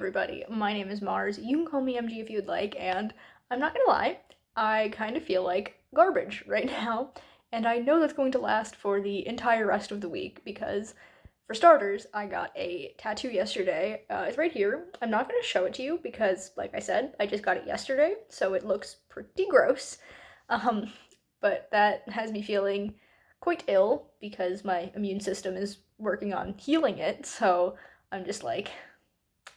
everybody, my name is Mars. You can call me MG if you'd like, and I'm not gonna lie, I kind of feel like garbage right now, and I know that's going to last for the entire rest of the week because, for starters, I got a tattoo yesterday. It's right here. I'm not gonna show it to you because, like I said, I just got it yesterday, so it looks pretty gross. Um, but that has me feeling quite ill because my immune system is working on healing it, so I'm just like,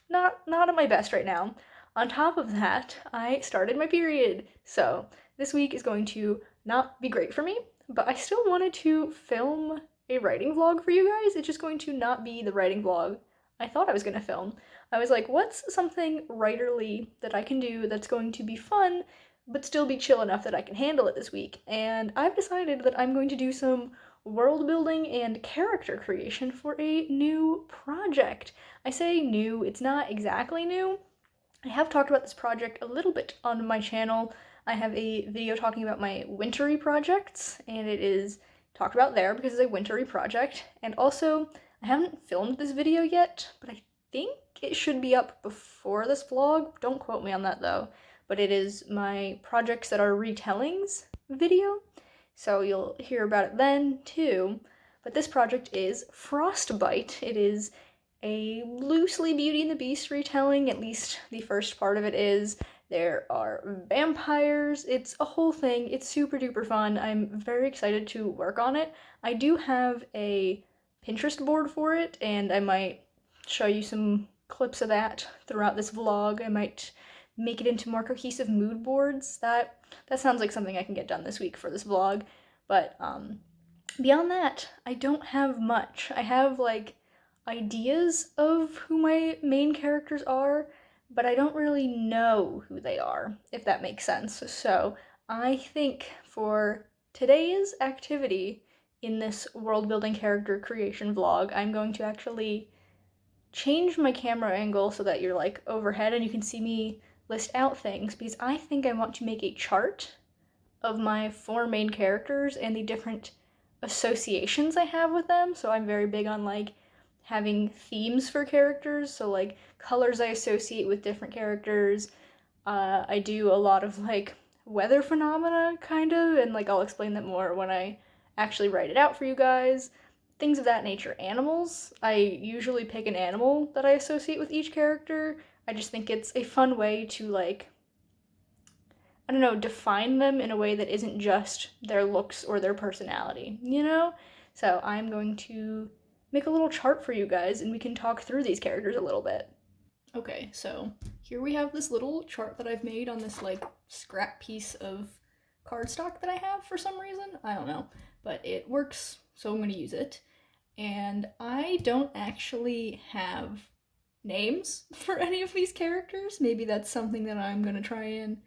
not at my best right now. On top of that, I started my period. So this week is going to not be great for me, but I still wanted to film a writing vlog for you guys. It's just going to not be the writing vlog I thought I was going to film. I was like, what's something writerly that I can do that's going to be fun, but still be chill enough that I can handle it this week? And I've decided that I'm going to do some world building and character creation for a new project. I say new, it's not exactly new. I have talked about this project a little bit on my channel. I have a video talking about my wintry projects, and it is talked about there because it's a wintry project. And also, I haven't filmed this video yet, but I think it should be up before this vlog. Don't quote me on that though. But it is my projects that are retellings video, so you'll hear about it then too. But this project is Frostbite. It is a loosely Beauty and the Beast retelling, at least the first part of it is. There are vampires, it's a whole thing, it's super duper fun. I'm very excited to work on it. I do have a Pinterest board for it, and I might show you some clips of that throughout this vlog. I might make it into more cohesive mood boards. That sounds like something I can get done this week for this vlog, but beyond that, I don't have much. I have like ideas of who my main characters are, but I don't really know who they are, if that makes sense. So I think for today's activity in this world building character creation vlog, I'm going to actually change my camera angle so that you're like overhead and you can see me list out things, because I think I want to make a chart of my four main characters and the different associations I have with them. So I'm very big on like having themes for characters, so like colors I associate with different characters. I do a lot of like weather phenomena kind of, and like I'll explain that more when I actually write it out for you guys. Things of that nature. Animals, I usually pick an animal that I associate with each character. I just think it's a fun way to like, I don't know, define them in a way that isn't just their looks or their personality, you know? So I'm going to make a little chart for you guys and we can talk through these characters a little bit. Okay, so here we have this little chart that I've made on this like scrap piece of cardstock that I have for some reason. I don't know, but it works, so I'm going to use it. And I don't actually have names for any of these characters. Maybe that's something that I'm going to try and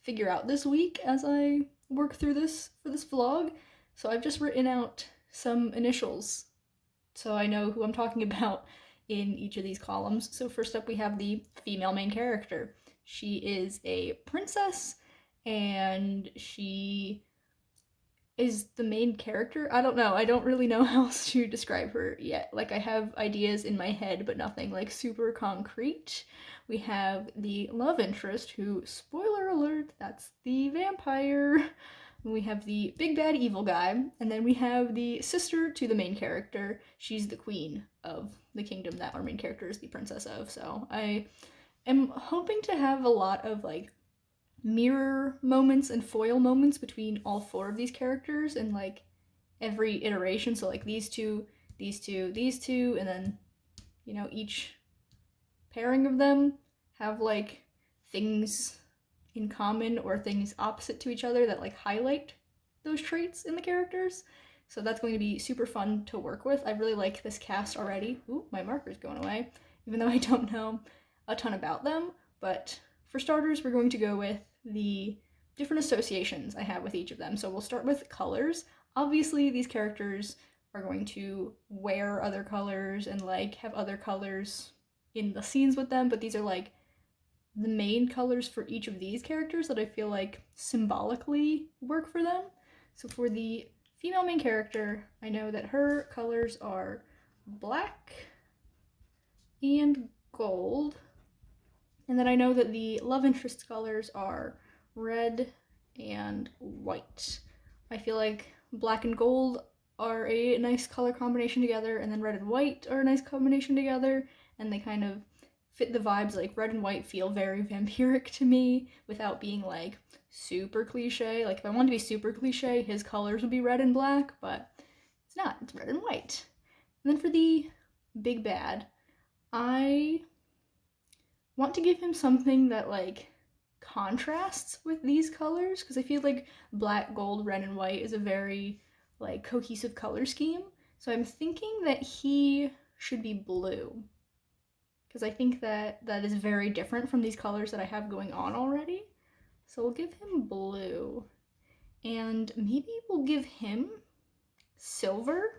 figure out this week as I work through this for this vlog. So I've just written out some initials so I know who I'm talking about in each of these columns. So first up we have the female main character. She is a princess and she is the main character. I don't know. I don't really know how else to describe her yet. Like I have ideas in my head, but nothing like super concrete. We have the love interest who, spoiler alert, that's the vampire. We have the big bad evil guy, and then we have the sister to the main character. She's the queen of the kingdom that our main character is the princess of. So I am hoping to have a lot of like mirror moments and foil moments between all four of these characters in like every iteration. So like these two, these two, these two, and then, you know, each pairing of them have like things in common or things opposite to each other that like highlight those traits in the characters. So that's going to be super fun to work with. I really like this cast already. Ooh, my marker's going away, even though I don't know a ton about them. But for starters, we're going to go with the different associations I have with each of them. So we'll start with colors. Obviously, these characters are going to wear other colors and like have other colors in the scenes with them, but these are like the main colors for each of these characters that I feel like symbolically work for them. So for the female main character, I know that her colors are black and gold. And then I know that the love interest colors are red and white. I feel like black and gold are a nice color combination together, and then red and white are a nice combination together, and they kind of fit the vibes. Like red and white feel very vampiric to me without being like super cliche. Like if I wanted to be super cliche, his colors would be red and black, but it's not. It's red and white. And then for the big bad, I want to give him something that like contrasts with these colors, because I feel like black, gold, red, and white is a very like cohesive color scheme. So I'm thinking that he should be blue, because I think that that is very different from these colors that I have going on already. So we'll give him blue, and maybe we'll give him silver,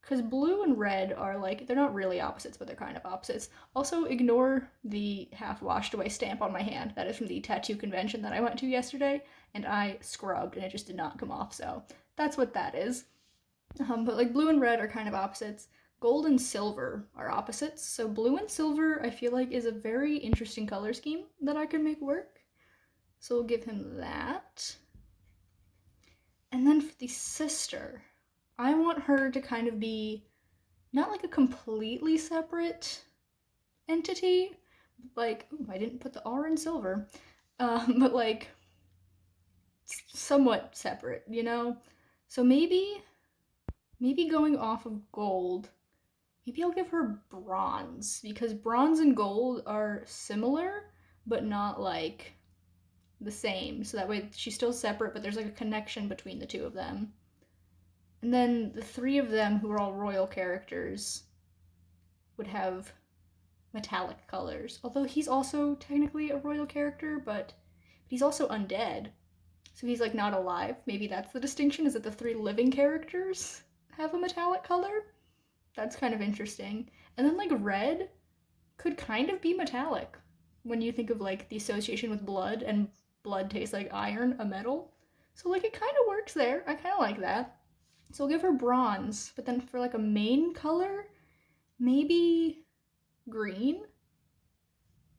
because blue and red are like, they're not really opposites, but they're kind of opposites. Also, ignore the half washed away stamp on my hand. That is from the tattoo convention that I went to yesterday, and I scrubbed and it just did not come off, so that's what that is. But like blue and red are kind of opposites. Gold and silver are opposites, so blue and silver I feel like is a very interesting color scheme that I could make work. So we'll give him that. And then for the sister, I want her to kind of be not like a completely separate entity, like, ooh, I didn't put the R in silver, but like somewhat separate, you know? So maybe going off of gold, maybe I'll give her bronze, because bronze and gold are similar, but not like the same. So that way she's still separate, but there's like a connection between the two of them. And then the three of them, who are all royal characters, would have metallic colors. Although he's also technically a royal character, but he's also undead. So he's like not alive. Maybe that's the distinction, is that the three living characters have a metallic color. That's kind of interesting. And then like red could kind of be metallic when you think of like the association with blood, and blood tastes like iron, a metal. So like it kind of works there. I kind of like that. So we'll give her bronze, but then for like a main color, maybe green.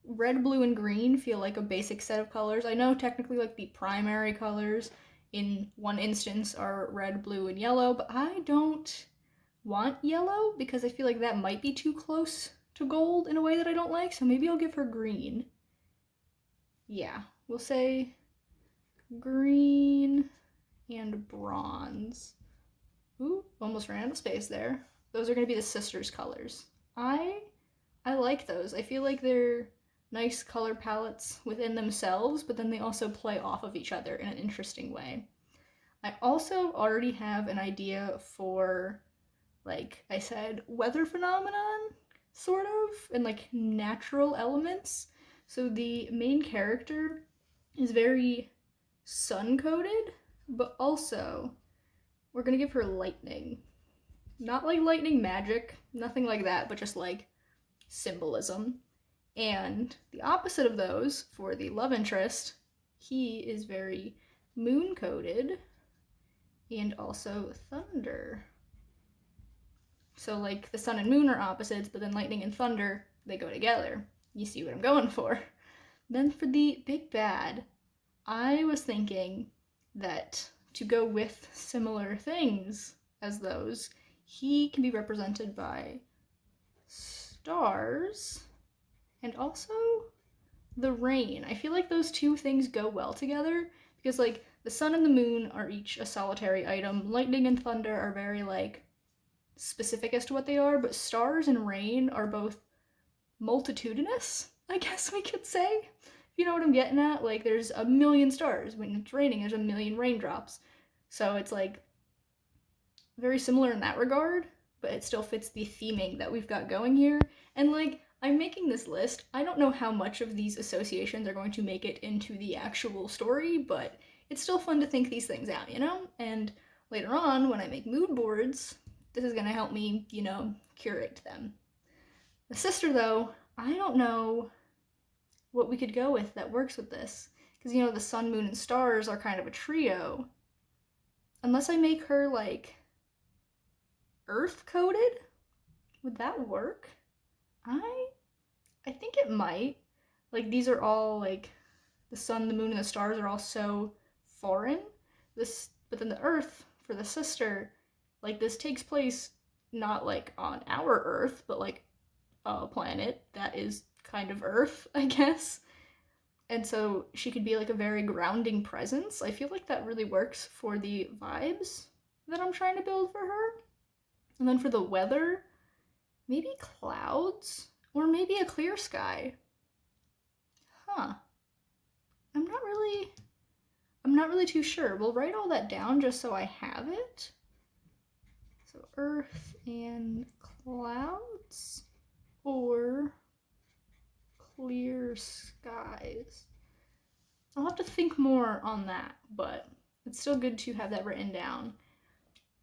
Red, blue, and green feel like a basic set of colors. I know technically like the primary colors in one instance are red, blue, and yellow, but I don't want yellow because I feel like that might be too close to gold in a way that I don't like, so maybe I'll give her green. Yeah, we'll say green and bronze. Ooh, almost ran out of space there. Those are going to be the sisters' colors. I like those. I feel like they're nice color palettes within themselves, but then they also play off of each other in an interesting way. I also already have an idea for, like I said, weather phenomenon, sort of, and like natural elements. So the main character is very sun-coded, but also we're gonna give her lightning. Not like lightning magic, nothing like that, but just like symbolism. And the opposite of those, for the love interest, he is very moon-coded and also thunder. So like the sun and moon are opposites, but then lightning and thunder, they go together. You see what I'm going for. Then for the big bad, I was thinking that to go with similar things as those, he can be represented by stars and also the rain. I feel like those two things go well together because like the sun and the moon are each a solitary item. Lightning and thunder are very like specific as to what they are, but stars and rain are both multitudinous, I guess we could say. You know what I'm getting at? Like there's a million stars. When it's raining, there's a million raindrops. So it's like very similar in that regard, but it still fits the theming that we've got going here. And like, I'm making this list. I don't know how much of these associations are going to make it into the actual story, but it's still fun to think these things out, you know? And later on, when I make mood boards, this is gonna help me, you know, curate them. The sister, though, I don't know what we could go with that works with this. Because, you know, the sun, moon, and stars are kind of a trio. Unless I make her, like, earth-coded? Would that work? I think it might. like these are all like the sun, the moon, and the stars are all so foreign. But then the Earth for the sister, like this takes place not like on our Earth, but like a planet that is kind of Earth, I guess. And so she could be like a very grounding presence. I feel like that really works for the vibes that I'm trying to build for her. And then for the weather, maybe clouds or maybe a clear sky. Huh. I'm not really too sure. We'll write all that down just so I have it. So Earth and clouds or clear skies. I'll have to think more on that, but it's still good to have that written down.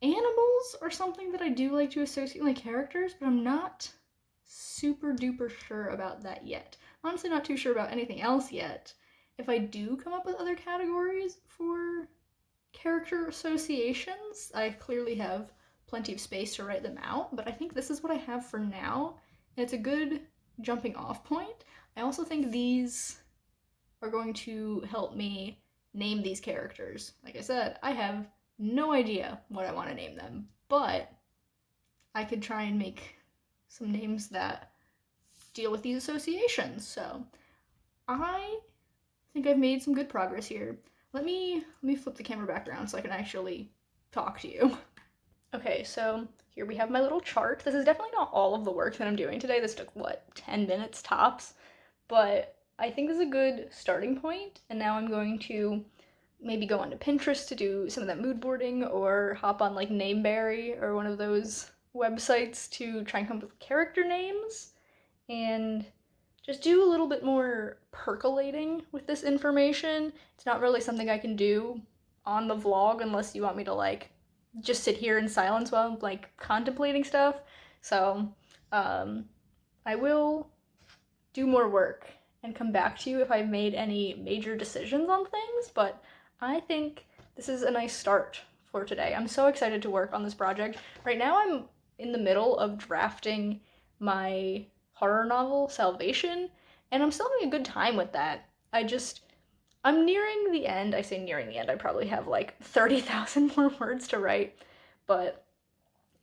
Animals are something that I do like to associate with my characters, but I'm not super duper sure about that yet. Honestly, not too sure about anything else yet. If I do come up with other categories for character associations, I clearly have plenty of space to write them out, but I think this is what I have for now, and it's a good jumping off point. I also think these are going to help me name these characters. Like I said, I have no idea what I want to name them, but I could try and make some names that deal with these associations. So I think I've made some good progress here. Let me flip the camera back around so I can actually talk to you. Okay, so here we have my little chart. This is definitely not all of the work that I'm doing today. This took, 10 minutes tops? But I think this is a good starting point, and now I'm going to maybe go onto Pinterest to do some of that mood boarding, or hop on like Nameberry or one of those websites to try and come up with character names, and just do a little bit more percolating with this information. It's not really something I can do on the vlog unless you want me to like just sit here in silence while I'm like contemplating stuff. So I will do more work and come back to you if I've made any major decisions on things, but I think this is a nice start for today. I'm so excited to work on this project. Right now I'm in the middle of drafting my horror novel, Salvation, and I'm still having a good time with that. I'm nearing the end. I say nearing the end, I probably have like 30,000 more words to write, but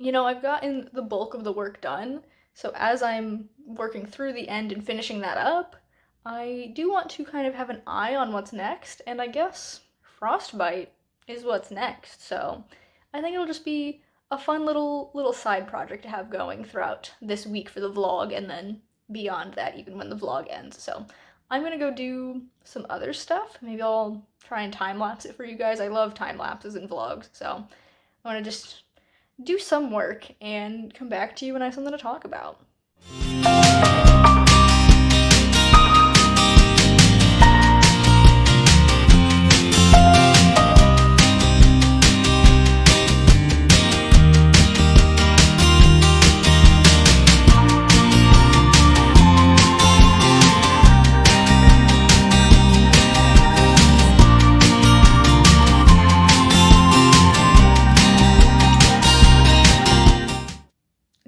I've gotten the bulk of the work done, so as I'm working through the end and finishing that up, I do want to kind of have an eye on what's next, and I guess Frostbite is what's next, so I think it'll just be a fun little side project to have going throughout this week for the vlog, and then beyond that, even when the vlog ends. So I'm gonna go do some other stuff. Maybe I'll try and time-lapse it for you guys. I love time-lapses in vlogs, so I want to just do some work and come back to you when I have something to talk about.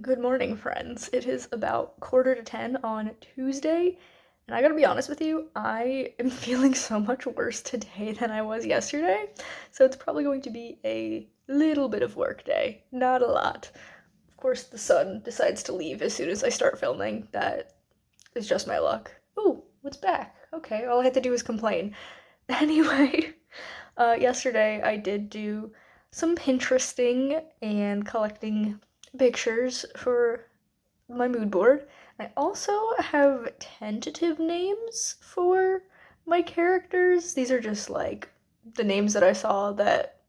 Good morning, friends. It is about 9:45 on Tuesday, and I gotta be honest with you, I am feeling so much worse today than I was yesterday, so it's probably going to be a little bit of work day, not a lot. Of course, the sun decides to leave as soon as I start filming. That is just my luck. Ooh, it's back. Okay, all I had to do was complain. Anyway, yesterday I did do some Pinteresting and collecting pictures for my mood board. I also have tentative names for my characters. These are just like the names that I saw that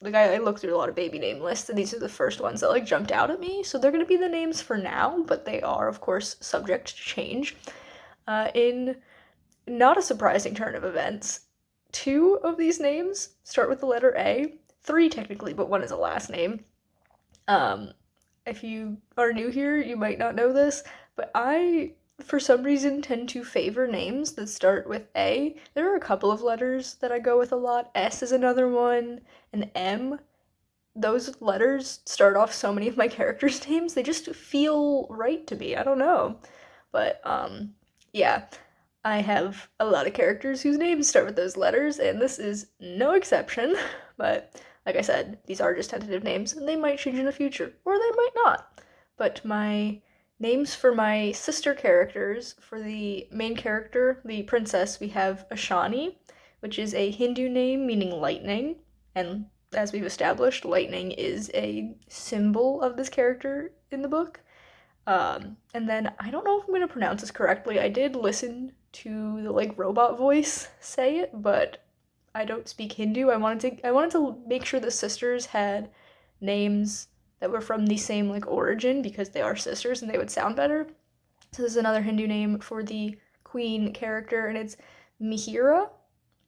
like I looked through a lot of baby name lists, and these are the first ones that like jumped out at me. So they're gonna be the names for now, but they are of course subject to change. In not a surprising turn of events, 2 of these names start with the letter A. 3 technically, but 1 is a last name. If you are new here, you might not know this, but I, for some reason, tend to favor names that start with A. There are a couple of letters that I go with a lot. S is another one, and M. Those letters start off so many of my characters' names. They just feel right to me. I don't know. But, yeah. I have a lot of characters whose names start with those letters, and this is no exception. But like I said, these are just tentative names, and they might change in the future, or they might not. But my names for my sister characters, for the main character, the princess, we have Ashani, which is a Hindu name meaning lightning, and as we've established, lightning is a symbol of this character in the book. And then I don't know if I'm gonna pronounce this correctly. I did listen to the like robot voice say it, but I don't speak Hindu. I wanted to make sure the sisters had names that were from the same like origin because they are sisters and they would sound better. So this is another Hindu name for the queen character, and it's Mihira,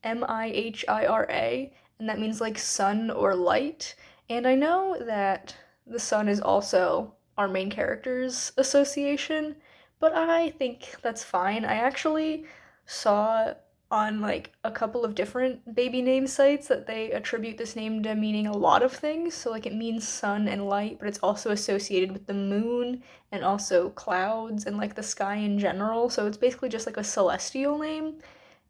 Mihira, and that means like sun or light. And I know that the sun is also our main character's association, but I think that's fine. I actually saw on like a couple of different baby name sites that they attribute this name to meaning a lot of things. So like it means sun and light, but it's also associated with the moon and also clouds and like the sky in general. So it's basically just like a celestial name,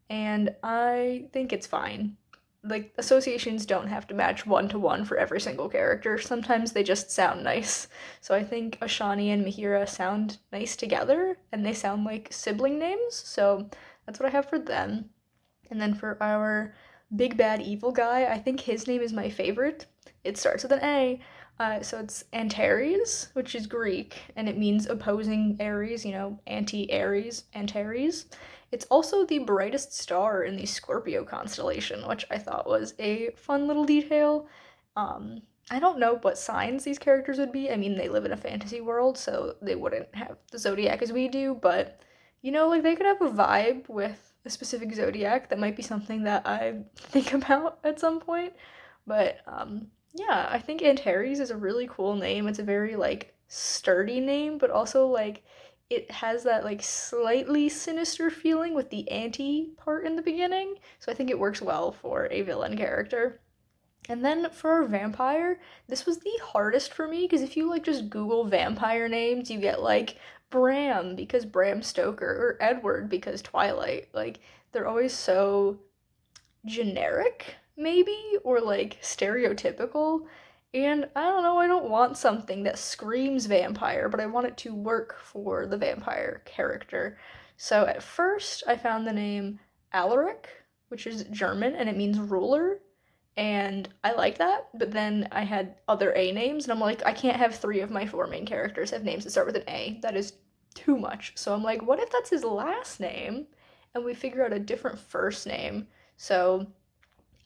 and I think it's fine. Like, associations don't have to match one to one for every single character. Sometimes they just sound nice. So I think Ashani and Mihira sound nice together, and they sound like sibling names, so that's what I have for them. And then for our big bad evil guy, I think his name is my favorite. It starts with an A. So it's Antares, which is Greek, and it means opposing Aries, anti-Aries, Antares. It's also the brightest star in the Scorpio constellation, which I thought was a fun little detail. I don't know what signs these characters would be. I mean, they live in a fantasy world, so they wouldn't have the zodiac as we do, but like they could have a vibe with a specific zodiac that might be something that I think about at some point. But yeah, I think Antares is a really cool name. It's a very like sturdy name, but also like it has that like slightly sinister feeling with the anti part in the beginning. So I think it works well for a villain character. And then for our vampire, this was the hardest for me because if you like just Google vampire names, you get like Bram because Bram Stoker or Edward because Twilight. Like they're always so generic, maybe, or like stereotypical. And I don't know, I don't want something that screams vampire, but I want it to work for the vampire character. So at first, I found the name Alaric, which is German and it means ruler. And I like that, but then I had other A names, and I'm like, I can't have three of my four main characters have names that start with an A. That is too much. So I'm like, what if that's his last name and we figure out a different first name? So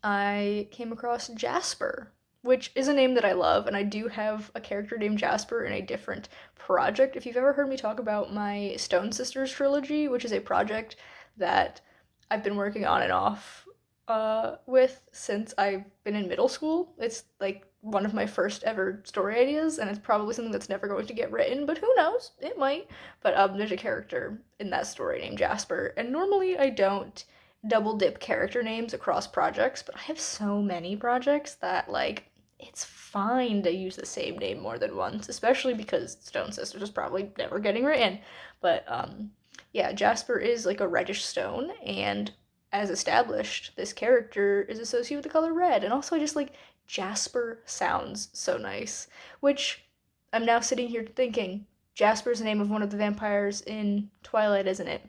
I came across Jasper, which is a name that I love, and I do have a character named Jasper in a different project. If you've ever heard me talk about my Stone Sisters trilogy, which is a project that I've been working on and off with since I've been in middle school. It's like one of my first ever story ideas, and it's probably something that's never going to get written, but who knows? It might. But there's a character in that story named Jasper, and normally I don't double dip character names across projects, but I have so many projects that like it's fine to use the same name more than once, especially because Stone Sisters is probably never getting written. But yeah, Jasper is like a reddish stone, and as established, this character is associated with the color red, and also just like Jasper sounds so nice, which I'm now sitting here thinking Jasper's the name of one of the vampires in Twilight, isn't it?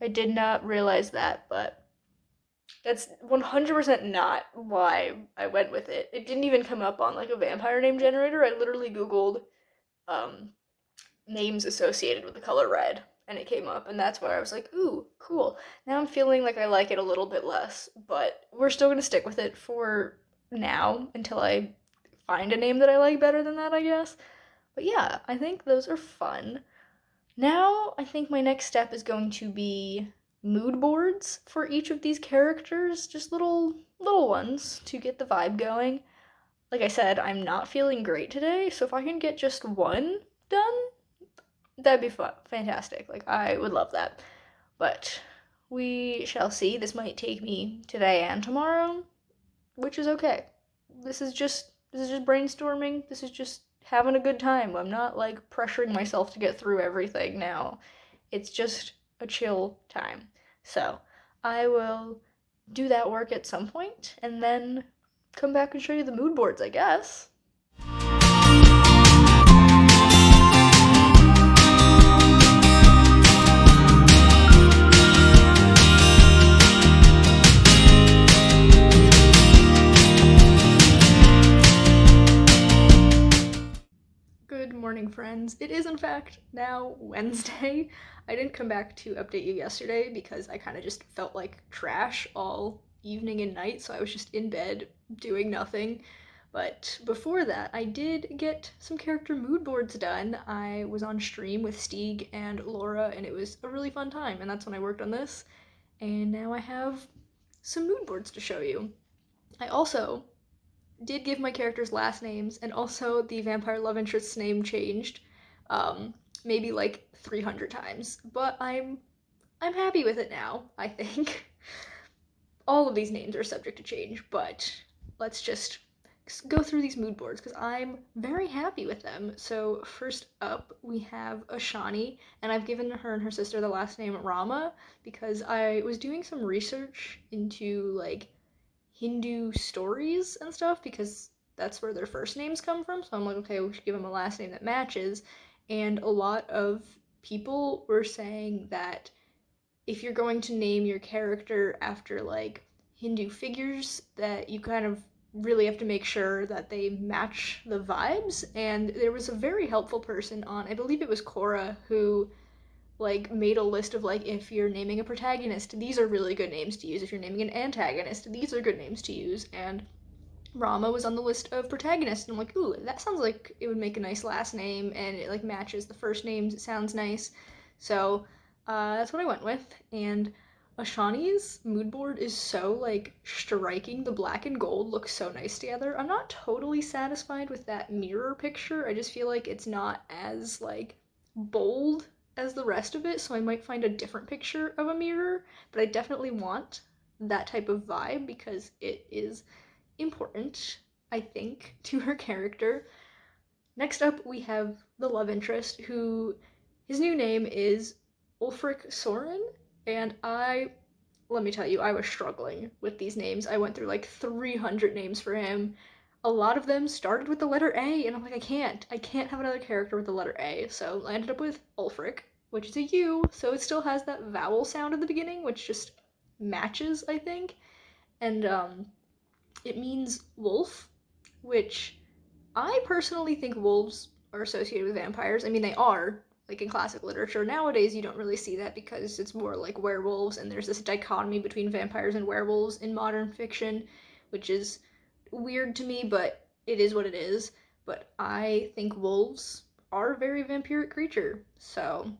I did not realize that, but that's 100% not why I went with it. It didn't even come up on like a vampire name generator. I literally Googled um, names associated with the color red, and it came up, and that's why I was like, ooh, cool. Now I'm feeling like I like it a little bit less, but we're still gonna stick with it for now until I find a name that I like better than that, I guess. But yeah, I think those are fun. Now, I think my next step is going to be mood boards for each of these characters, just little ones to get the vibe going. Like I said, I'm not feeling great today, so if I can get just one done, that'd be fun, fantastic. Like I would love that. But we shall see. This might take me today and tomorrow, which is okay. This is just brainstorming. This is just having a good time. I'm not like pressuring myself to get through everything now. It's just a chill time. So I will do that work at some point and then come back and show you the mood boards, I guess. Good morning, friends. It is, in fact, now Wednesday. I didn't come back to update you yesterday because I kind of just felt like trash all evening and night, so I was just in bed doing nothing. But before that, I did get some character mood boards done. I was on stream with Stieg and Laura, and it was a really fun time, and that's when I worked on this. And now I have some mood boards to show you. I also did give my characters last names, and also the vampire love interest's name changed, maybe like 300 times. But I'm happy with it now. I think all of these names are subject to change, but let's just go through these mood boards because I'm very happy with them. So first up, we have Ashani, and I've given her and her sister the last name Rama because I was doing some research into like Hindu stories and stuff because that's where their first names come from. So I'm like, okay, we should give them a last name that matches. And a lot of people were saying that if you're going to name your character after like Hindu figures, that you kind of really have to make sure that they match the vibes. And there was a very helpful person on, I believe it was Cora, who like made a list of like if you're naming a protagonist, these are really good names to use. If you're naming an antagonist, these are good names to use. And Rama was on the list of protagonists, and I'm like, ooh, that sounds like it would make a nice last name, and it like matches the first names. It sounds nice, so that's what I went with. And Ashani's mood board is so like striking. The black and gold look so nice together. I'm not totally satisfied with that mirror picture. I just feel like it's not as like bold as the rest of it, so I might find a different picture of a mirror, but I definitely want that type of vibe because it is important, I think, to her character. Next up, we have the love interest, who his new name is Ulfric Soren, and let me tell you, I was struggling with these names. I went through like 300 names for him. A lot of them started with the letter A, and I'm like, I can't have another character with the letter A. So I ended up with Ulfric, which is a U, so it still has that vowel sound at the beginning, which just matches, I think. And it means wolf, which I personally think wolves are associated with vampires. I mean, they are, like in classic literature. Nowadays, you don't really see that because it's more like werewolves, and there's this dichotomy between vampires and werewolves in modern fiction, which is weird to me, but it is what it is. But I think wolves are a very vampiric creature, so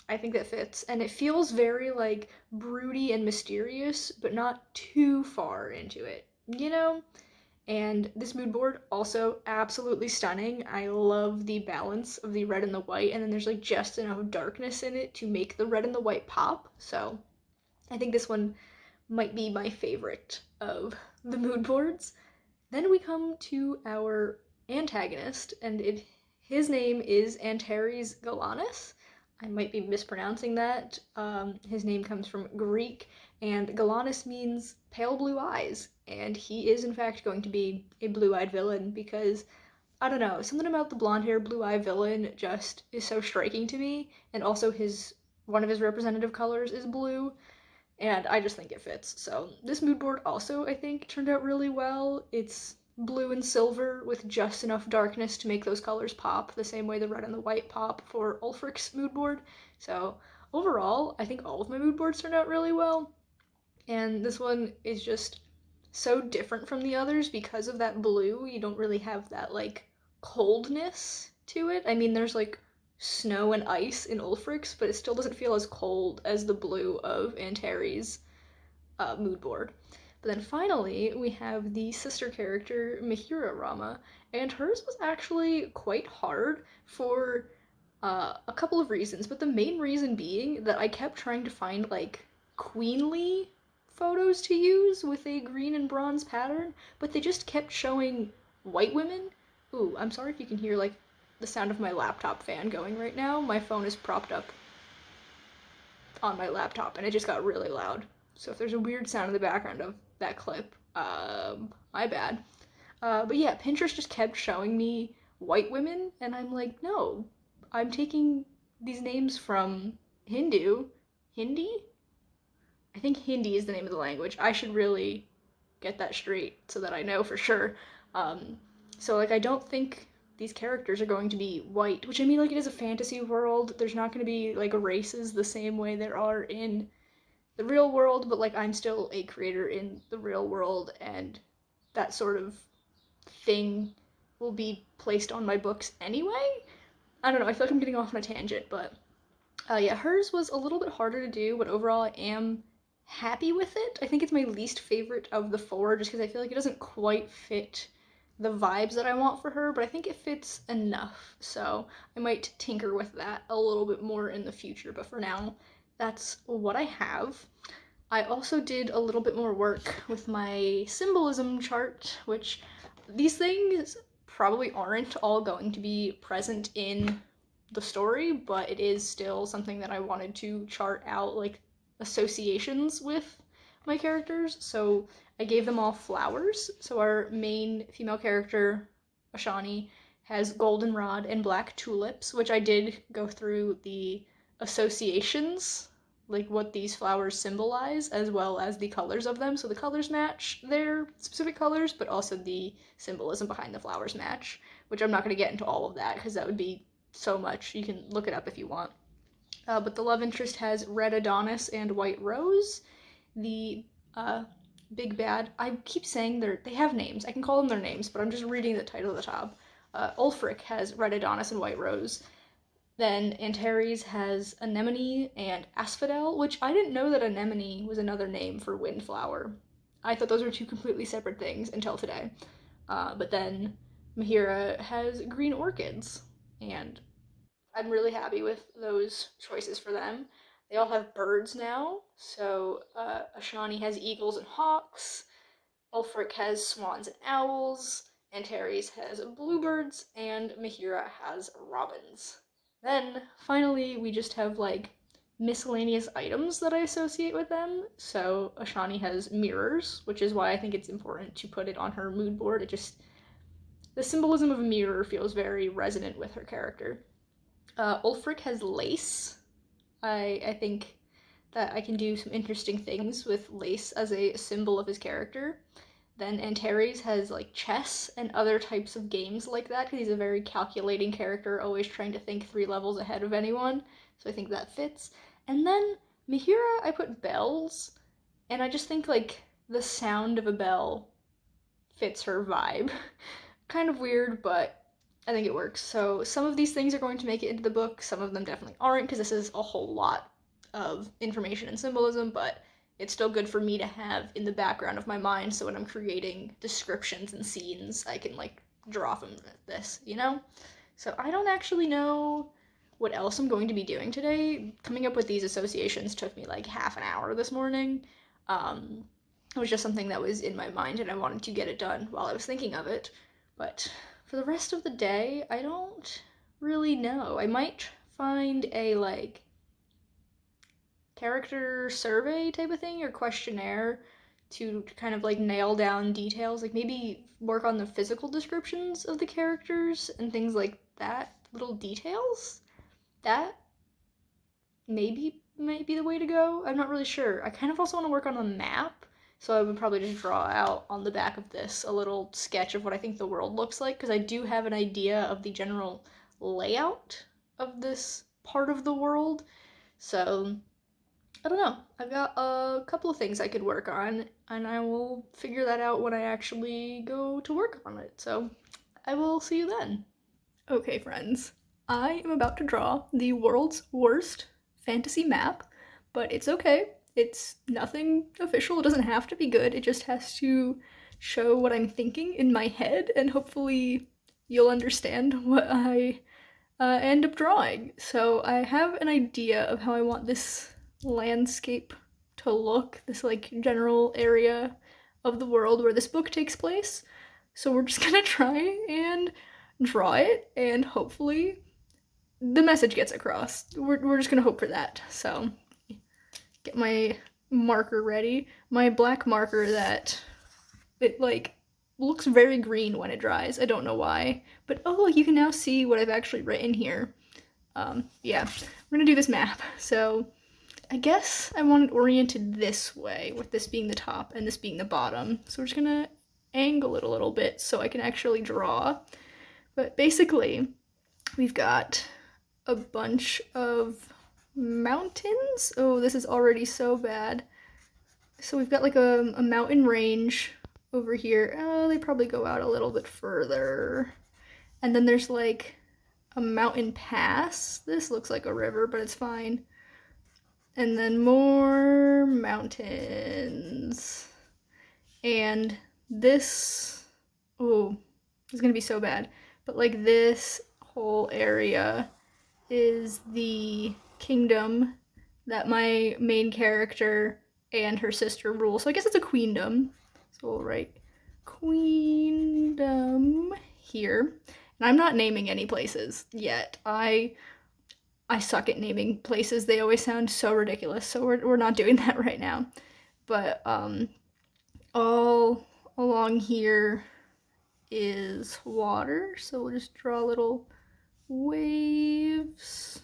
I think that fits. And it feels very like broody and mysterious, but not too far into it, you know? And this mood board also absolutely stunning. I love the balance of the red and the white, and then there's like just enough darkness in it to make the red and the white pop. So I think this one might be my favorite of the mood boards. Then we come to our antagonist, and his name is Antares Galanus. I might be mispronouncing that. His name comes from Greek, and Galanus means pale blue eyes, and he is in fact going to be a blue-eyed villain because, I don't know, something about the blonde-haired blue-eyed villain just is so striking to me, and also one of his representative colors is blue, and I just think it fits. So this mood board also, I think, turned out really well. It's blue and silver with just enough darkness to make those colors pop, the same way the red and the white pop for Ulfric's mood board. So overall, I think all of my mood boards turned out really well. And this one is just so different from the others because of that blue. You don't really have that like coldness to it. I mean, there's like snow and ice in Ulfric's, but it still doesn't feel as cold as the blue of Antares' mood board. But then finally, we have the sister character, Mihira Rama, and hers was actually quite hard for a couple of reasons, but the main reason being that I kept trying to find, like, queenly photos to use with a green and bronze pattern, but they just kept showing white women. Ooh, I'm sorry if you can hear, like, the sound of my laptop fan going right now. My phone is propped up on my laptop and it just got really loud. So if there's a weird sound in the background of that clip, my bad. But yeah, Pinterest just kept showing me white women, and I'm like, no, I'm taking these names from Hindi. I think Hindi is the name of the language. I should really get that straight so that I know for sure. Um, so like, I don't think these characters are going to be white, which I mean, like, it is a fantasy world. There's not going to be like races the same way there are in the real world, but like, I'm still a creator in the real world, and that sort of thing will be placed on my books anyway. I don't know, I feel like I'm getting off on a tangent, but yeah, hers was a little bit harder to do, but overall I am happy with it. I think it's my least favorite of the four just because I feel like it doesn't quite fit the vibes that I want for her, but I think it fits enough. So I might tinker with that a little bit more in the future, but for now, that's what I have. I also did a little bit more work with my symbolism chart, which these things probably aren't all going to be present in the story, but it is still something that I wanted to chart out, like, associations with my characters. So I gave them all flowers. So our main female character, Ashani, has goldenrod and black tulips, which I did go through the associations, like what these flowers symbolize, as well as the colors of them. So the colors match their specific colors, but also the symbolism behind the flowers match, which I'm not going to get into all of that because that would be so much. You can look it up if you want. But the love interest has red Adonis and white rose. The big bad, I keep saying they have names. I can call them their names, but I'm just reading the title at the top. Ulfric has red Adonis and white rose. Then Antares has anemone and asphodel, which I didn't know that anemone was another name for windflower. I thought those were two completely separate things until today. But then Mahira has green orchids, and I'm really happy with those choices for them. They all have birds now, so Ashani has eagles and hawks, Ulfric has swans and owls, Antares has bluebirds, and Mahira has robins. Then, finally, we just have, like, miscellaneous items that I associate with them. So, Ashani has mirrors, which is why I think it's important to put it on her mood board. The symbolism of a mirror feels very resonant with her character. Ulfric has lace. I think that I can do some interesting things with lace as a symbol of his character. Then Antares has like chess and other types of games like that because he's a very calculating character, always trying to think 3 levels ahead of anyone. So I think that fits. And then Mahira, I put bells, and I just think like the sound of a bell fits her vibe. Kind of weird, but I think it works. So some of these things are going to make it into the book, some of them definitely aren't because this is a whole lot of information and symbolism, but it's still good for me to have in the background of my mind so when I'm creating descriptions and scenes, I can like draw from this, you know? So I don't actually know what else I'm going to be doing today. Coming up with these associations took me like half an hour this morning. It was just something that was in my mind and I wanted to get it done while I was thinking of it. But for the rest of the day, I don't really know. I might find a like character survey type of thing or questionnaire to kind of like nail down details, like maybe work on the physical descriptions of the characters and things like that, little details. That maybe might be the way to go. I'm not really sure. I kind of also want to work on a map, so I would probably just draw out on the back of this a little sketch of what I think the world looks like, because I do have an idea of the general layout of this part of the world. So I don't know. I've got a couple of things I could work on, and I will figure that out when I actually go to work on it. So I will see you then. Okay, friends. I am about to draw the world's worst fantasy map, but it's okay. It's nothing official. It doesn't have to be good. It just has to show what I'm thinking in my head, and hopefully you'll understand what I end up drawing. So I have an idea of how I want this landscape to look, this like general area of the world where this book takes place. So we're just gonna try and draw it, and hopefully the message gets across. We're just gonna hope for that. So get my marker ready. My black marker that it like looks very green when it dries. I don't know why. But oh, you can now see what I've actually written here. Yeah, we're gonna do this map. So I guess I want it oriented this way, with this being the top and this being the bottom. So we're just gonna angle it a little bit so I can actually draw. But basically, we've got a bunch of mountains. Oh, this is already so bad. So we've got like a mountain range over here. Oh, they probably go out a little bit further. And then there's like a mountain pass. This looks like a river, but it's fine. And then more mountains. And this, oh, it's gonna be so bad. But like this whole area is the kingdom that my main character and her sister rule. So I guess it's a queendom. So we'll write queendom here. And I'm not naming any places yet. I suck at naming places. They always sound so ridiculous. So we're not doing that right now. But all along here is water. So we'll just draw little waves.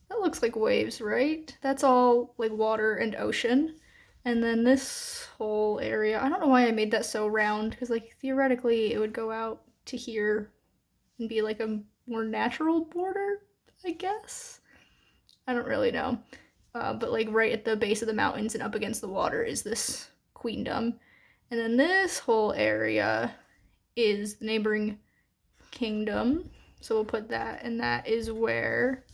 That looks like waves, right? That's all like water and ocean. And then this whole area, I don't know why I made that so round, because like theoretically it would go out to here and be like a more natural border, I guess. I don't really know. But like right at the base of the mountains and up against the water is this queendom. And then this whole area is the neighboring kingdom. So we'll put that, and that is where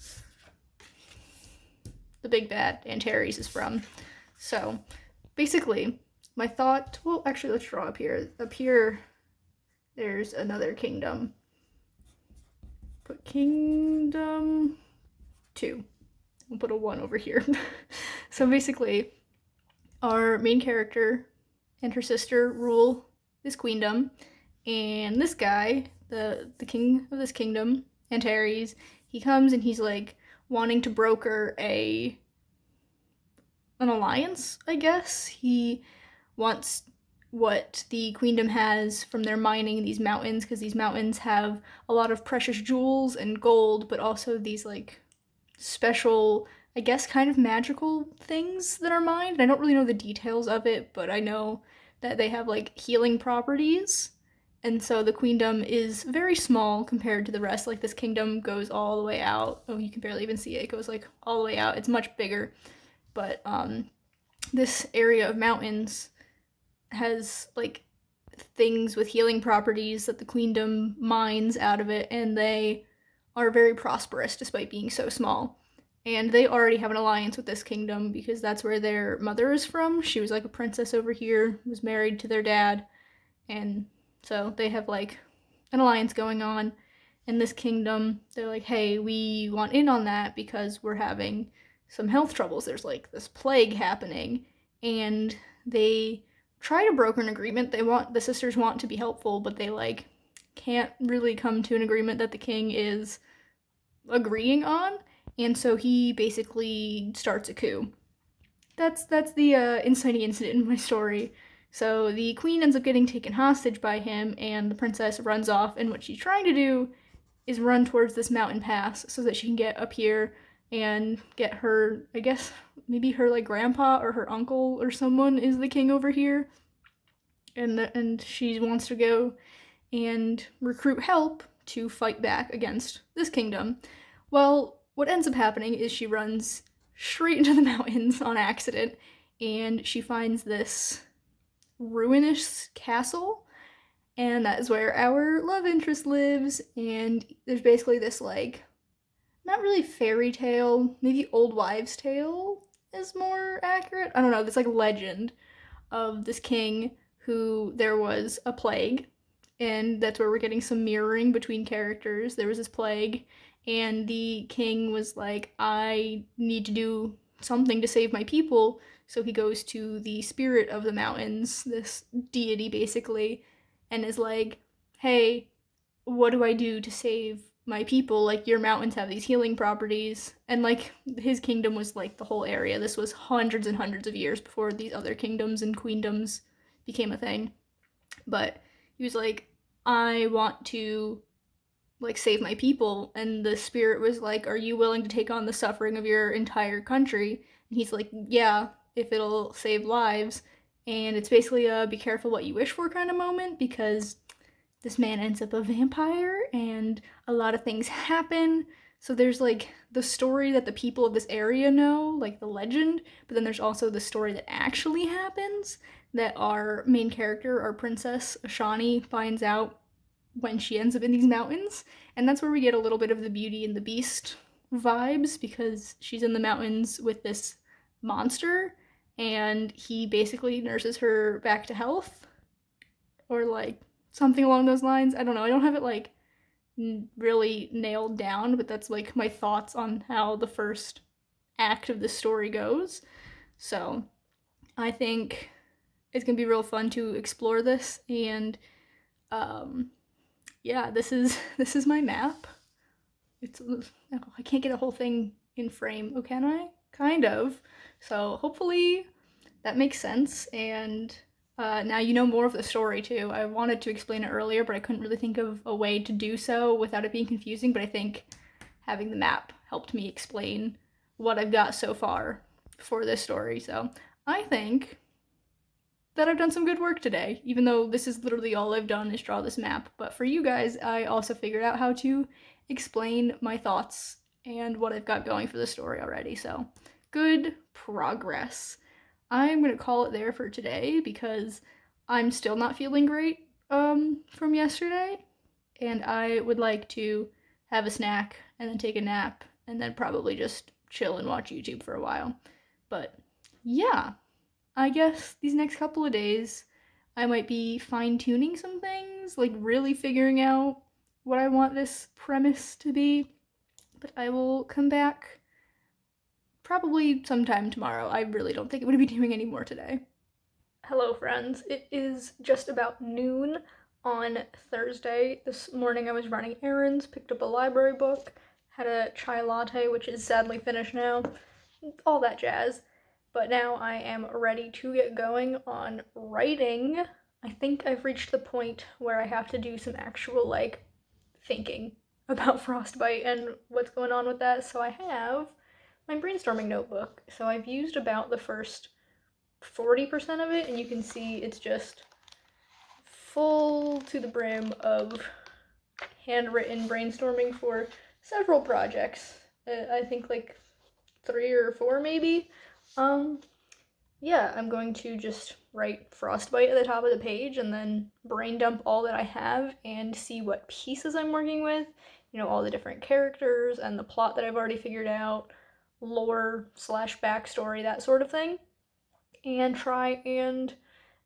the big bad Antares is from. So basically, my thought, well, actually, let's draw up here. Up here, there's another kingdom. Put kingdom 2. We'll put a 1 over here. So basically, our main character and her sister rule this queendom, and this guy, the king of this kingdom, Antares, he comes and he's like wanting to broker an alliance, I guess. He wants what the queendom has from their mining these mountains, because these mountains have a lot of precious jewels and gold, but also these like special, I guess, kind of magical things that are mined. I don't really know the details of it, but I know that they have like healing properties. And so the queendom is very small compared to the rest. Like this kingdom goes all the way out. Oh, you can barely even see it. It goes like all the way out. It's much bigger. But this area of mountains has like things with healing properties that the queendom mines out of it, and they are very prosperous despite being so small. And they already have an alliance with this kingdom because that's where their mother is from. She was like a princess over here, was married to their dad, and so they have like an alliance going on. In this kingdom, they're like, hey, we want in on that because we're having some health troubles. There's like this plague happening, and they try to broker an agreement. The sisters want to be helpful, but they like can't really come to an agreement that the king is agreeing on, and so he basically starts a coup. That's the inciting incident in my story. So the queen ends up getting taken hostage by him, and the princess runs off, and what she's trying to do is run towards this mountain pass so that she can get up here and get her, I guess, maybe her like grandpa or her uncle or someone is the king over here, and she wants to go and recruit help to fight back against this kingdom. Well, what ends up happening is she runs straight into the mountains on accident, and she finds this ruinous castle, and that is where our love interest lives. And there's basically this like, not really fairy tale, maybe old wives' tale is more accurate. I don't know, this like legend of this king who there was a plague, and that's where we're getting some mirroring between characters. There was this plague, and the king was like, I need to do something to save my people. So he goes to the spirit of the mountains, this deity basically, and is like, hey, what do I do to save my people, like, your mountains have these healing properties. And, like, his kingdom was, like, the whole area. This was hundreds and hundreds of years before these other kingdoms and queendoms became a thing. But he was like, I want to, like, save my people. And the spirit was like, are you willing to take on the suffering of your entire country? And he's like, yeah, if it'll save lives. And it's basically a be careful what you wish for kind of moment, because this man ends up a vampire and a lot of things happen. So there's, like, the story that the people of this area know, like the legend, but then there's also the story that actually happens that our main character, our princess, Ashani, finds out when she ends up in these mountains. And that's where we get a little bit of the Beauty and the Beast vibes, because she's in the mountains with this monster and he basically nurses her back to health, or, like, something along those lines. I don't know. I don't have it, like, really nailed down, but that's, like, my thoughts on how the first act of the story goes. So I think it's gonna be real fun to explore this. And yeah, this is my map. It's, I can't get a whole thing in frame. Oh, can I? Kind of. So hopefully that makes sense. And now you know more of the story too. I wanted to explain it earlier, but I couldn't really think of a way to do so without it being confusing. But I think having the map helped me explain what I've got so far for this story. So I think that I've done some good work today, even though this is literally all I've done is draw this map. But for you guys, I also figured out how to explain my thoughts and what I've got going for the story already. So good progress. I'm gonna call it there for today because I'm still not feeling great from yesterday, and I would like to have a snack and then take a nap and then probably just chill and watch YouTube for a while. But yeah, I guess these next couple of days I might be fine-tuning some things, like really figuring out what I want this premise to be. But I will come back probably sometime tomorrow. I really don't think I'm going to be doing any more today. Hello, friends. It is just about noon on Thursday. This morning I was running errands, picked up a library book, had a chai latte, which is sadly finished now, all that jazz. But now I am ready to get going on writing. I think I've reached the point where I have to do some actual, like, thinking about frostbite and what's going on with that. So I have my brainstorming notebook. So I've used about the first 40% of it, and you can see it's just full to the brim of handwritten brainstorming for several projects. I think like 3 or 4 maybe. Yeah, I'm going to just write frostbite at the top of the page and then brain dump all that I have and see what pieces I'm working with, you know, all the different characters and the plot that I've already figured out, lore / backstory, that sort of thing, and try and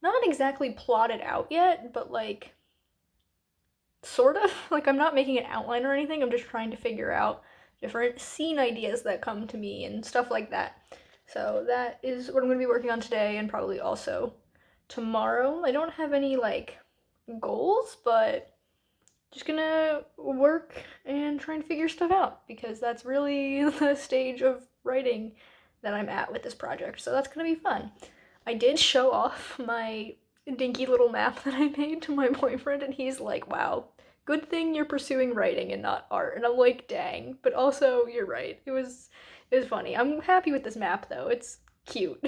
not exactly plot it out yet, but like sort of, like I'm not making an outline or anything, I'm just trying to figure out different scene ideas that come to me and stuff like that. So that is what I'm going to be working on today and probably also tomorrow. I don't have any like goals, but just gonna work and try and figure stuff out because that's really the stage of writing that I'm at with this project. So that's gonna be fun. I did show off my dinky little map that I made to my boyfriend and he's like, wow, good thing you're pursuing writing and not art. And I'm like, dang, but also you're right. It was funny. I'm happy with this map though. It's cute.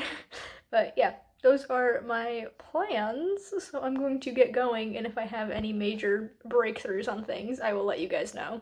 But yeah, those are my plans. So I'm going to get going, and if I have any major breakthroughs on things, I will let you guys know.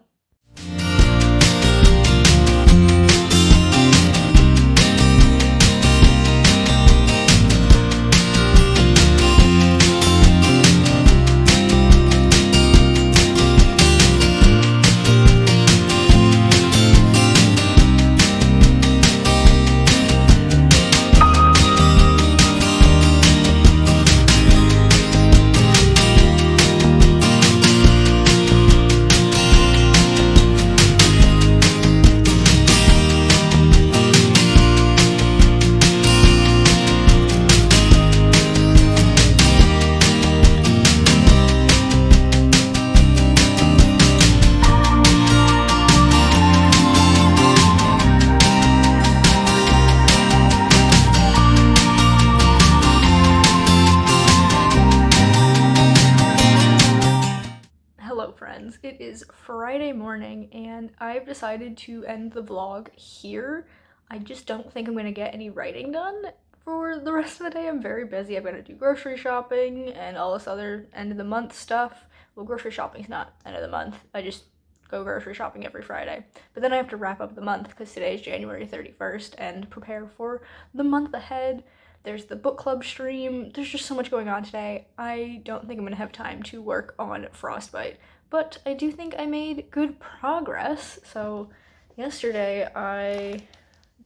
friends. It is Friday morning and I've decided to end the vlog here. I just don't think I'm gonna get any writing done for the rest of the day. I'm very busy. I've got to do grocery shopping and all this other end of the month stuff. Well, grocery shopping's not end of the month. I just go grocery shopping every Friday. But then I have to wrap up the month because today is January 31st and prepare for the month ahead. There's the book club stream. There's just so much going on today. I don't think I'm gonna have time to work on Frostbite, but I do think I made good progress. So yesterday I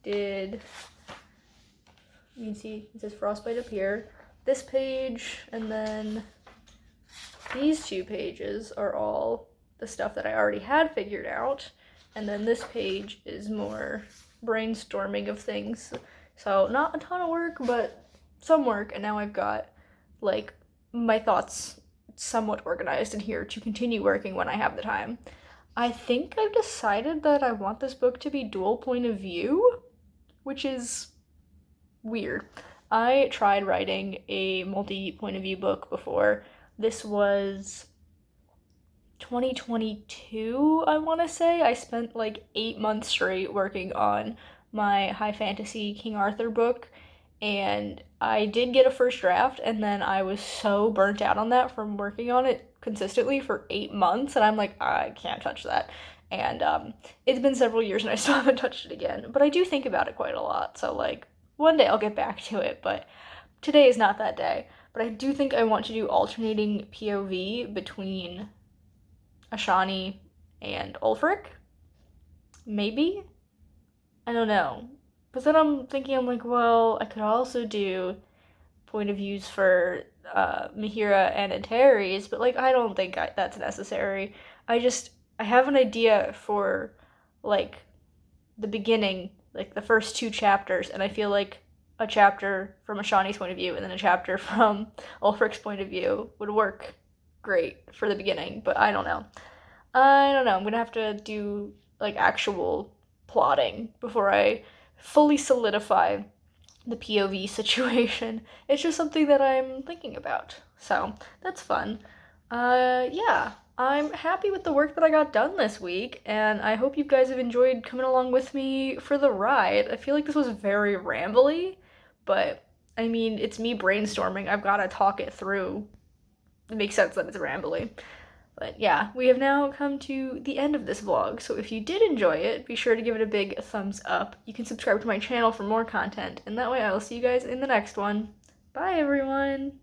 did, you can see it says Frostbite up here, this page, and then these two pages are all the stuff that I already had figured out, and then this page is more brainstorming of things. So not a ton of work, but some work, and now I've got like my thoughts somewhat organized in here to continue working when I have the time. I think I've decided that I want this book to be dual point of view, which is weird. I tried writing a multi-point of view book before. This was 2022, I want to say. I spent like 8 months straight working on my high fantasy King Arthur book, and I did get a first draft, and then I was so burnt out on that from working on it consistently for 8 months, and I'm like, I can't touch that. And it's been several years and I still haven't touched it again, but I do think about it quite a lot, so like one day I'll get back to it, but today is not that day. But I do think I want to do alternating POV between Ashani and Ulfric. Maybe? I don't know. But then I'm thinking, I'm like, well, I could also do point of views for Mahira and Antares, but like, I don't think that's necessary. I have an idea for like the beginning, like the first 2 chapters, and I feel like a chapter from Ashani's point of view and then a chapter from Ulfric's point of view would work great for the beginning, but I don't know. I'm gonna have to do like actual plotting before I fully solidify the POV situation. It's just something that I'm thinking about, so that's fun. Yeah, I'm happy with the work that I got done this week, and I hope you guys have enjoyed coming along with me for the ride. I feel like this was very rambly, but I mean, it's me brainstorming. I've got to talk it through. It makes sense that it's rambly. But yeah, we have now come to the end of this vlog, so if you did enjoy it, be sure to give it a big thumbs up. You can subscribe to my channel for more content, and that way I will see you guys in the next one. Bye, everyone!